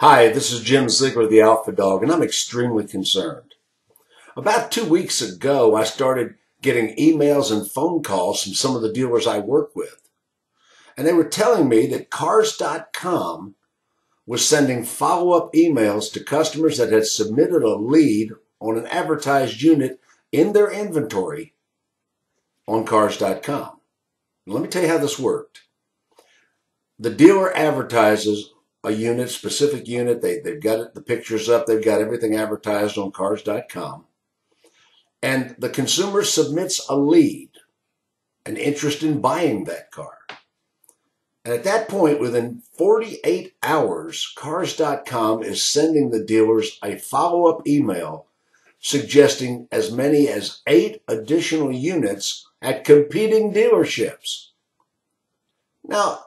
Hi, this is Jim Ziegler, the Alpha Dog, and I'm extremely concerned. About 2 weeks ago, I started getting emails and phone calls from some of the dealers I work with. And they were telling me that Cars.com was sending follow-up emails to customers that had submitted a lead on an advertised unit in their inventory on Cars.com. Let me tell you how this worked. The dealer advertises a unit, specific unit. They've got it, the pictures up. They've got everything advertised on Cars.com. And the consumer submits a lead, an interest in buying that car. And at that point, within 48 hours, Cars.com is sending the dealers a follow-up email suggesting as many as 8 additional units at competing dealerships. Now,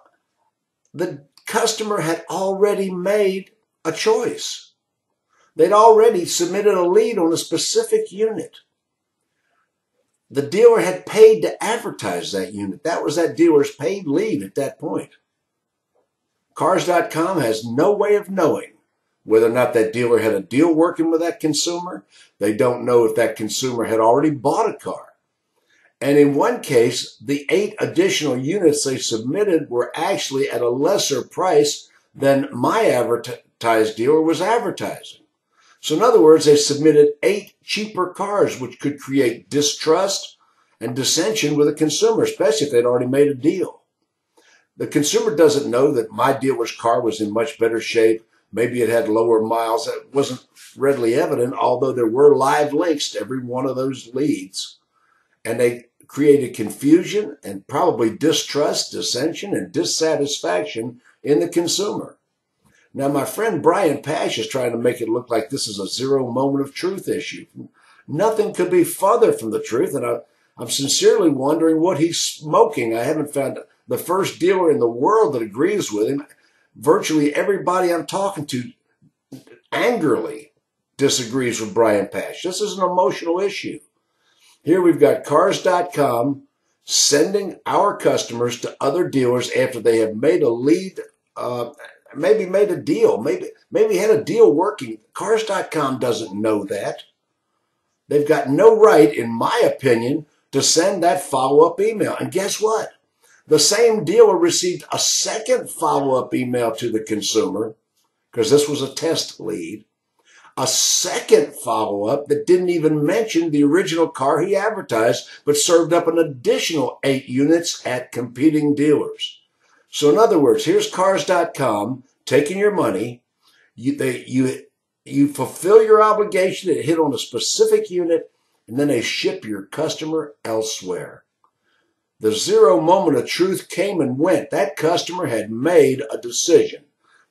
the customer had already made a choice. They'd already submitted a lead on a specific unit. The dealer had paid to advertise that unit. That was that dealer's paid lead at that point. Cars.com has no way of knowing whether or not that dealer had a deal working with that consumer. They don't know if that consumer had already bought a car. And in one case, the 8 additional units they submitted were actually at a lesser price than my advertised dealer was advertising. So in other words, they submitted 8 cheaper cars, which could create distrust and dissension with the consumer, especially if they'd already made a deal. The consumer doesn't know that my dealer's car was in much better shape. Maybe it had lower miles. That wasn't readily evident, although there were live links to every one of those leads. And they created confusion and probably distrust, dissension, and dissatisfaction in the consumer. Now, my friend Brian Pasch is trying to make it look like this is a zero moment of truth issue. Nothing could be further from the truth, and I'm sincerely wondering what he's smoking. I haven't found the first dealer in the world that agrees with him. Virtually everybody I'm talking to angrily disagrees with Brian Pasch. This is an emotional issue. Here we've got Cars.com sending our customers to other dealers after they have made a lead, maybe made a deal, maybe had a deal working. Cars.com doesn't know that. They've got no right, in my opinion, to send that follow-up email. And guess what? The same dealer received a second follow-up email to the consumer, because this was a test lead, a second follow-up that didn't even mention the original car he advertised, but served up an additional 8 units at competing dealers. So in other words, here's Cars.com taking your money. You fulfill your obligation to hit on a specific unit, and then they ship your customer elsewhere. The zero moment of truth came and went. That customer had made a decision.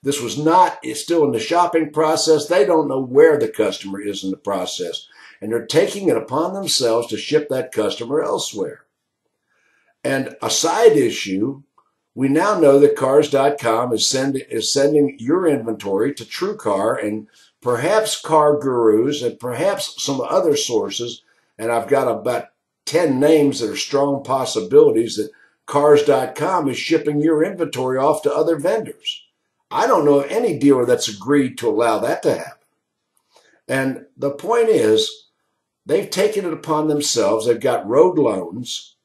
This was not, it's still in the shopping process. They don't know where the customer is in the process. And they're taking it upon themselves to ship that customer elsewhere. And a side issue, we now know that Cars.com is sending your inventory to TrueCar and perhaps Car Gurus and perhaps some other sources. And I've got about 10 names that are strong possibilities that Cars.com is shipping your inventory off to other vendors. I don't know of any dealer that's agreed to allow that to happen. And the point is, they've taken it upon themselves. They've got road loans,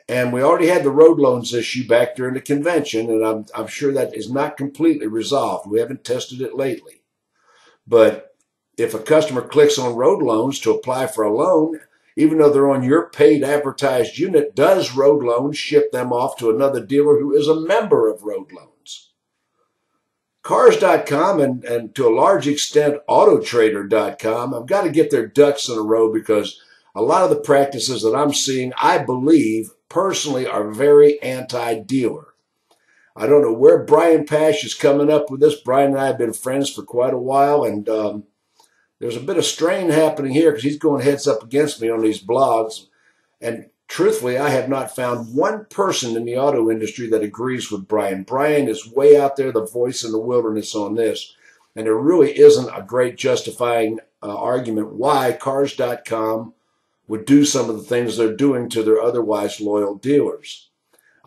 and we already had the road loans issue back during the convention, and I'm sure that is not completely resolved. We haven't tested it lately. But if a customer clicks on road loans to apply for a loan, even though they're on your paid advertised unit, does road loans ship them off to another dealer who is a member of road loans? Cars.com and to a large extent Autotrader.com, I've got to get their ducks in a row because a lot of the practices that I'm seeing, I believe, personally are very anti-dealer. I don't know where Brian Pasch is coming up with this. Brian and I have been friends for quite a while, and there's a bit of strain happening here because he's going heads up against me on these blogs. And truthfully, I have not found one person in the auto industry that agrees with Brian. Brian is way out there, the voice in the wilderness on this. And there really isn't a great justifying argument why Cars.com would do some of the things they're doing to their otherwise loyal dealers.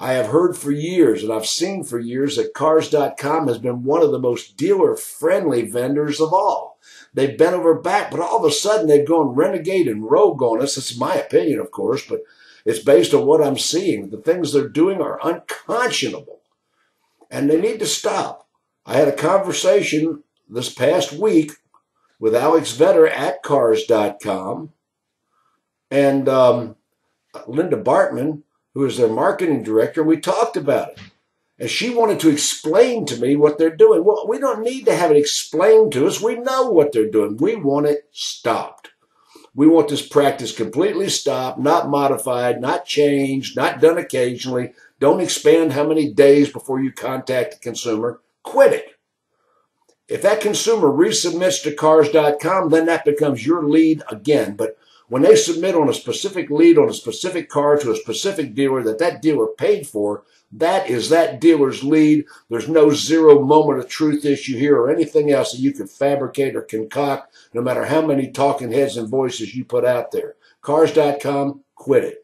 I have heard for years, and I've seen for years, that Cars.com has been one of the most dealer-friendly vendors of all. They've bent over back, but all of a sudden they've gone renegade and rogue on us. It's my opinion, of course, but it's based on what I'm seeing. The things they're doing are unconscionable, and they need to stop. I had a conversation this past week with Alex Vetter at Cars.com and Linda Bartman, who is their marketing director. We talked about it. And she wanted to explain to me what they're doing. Well, we don't need to have it explained to us. We know what they're doing. We want it stopped. We want this practice completely stopped, not modified, not changed, not done occasionally. Don't expand how many days before you contact the consumer. Quit it. If that consumer resubmits to Cars.com, then that becomes your lead again. But when they submit on a specific lead on a specific car to a specific dealer that dealer paid for, that is that dealer's lead. There's no zero moment of truth issue here or anything else that you can fabricate or concoct, no matter how many talking heads and voices you put out there. Cars.com, quit it.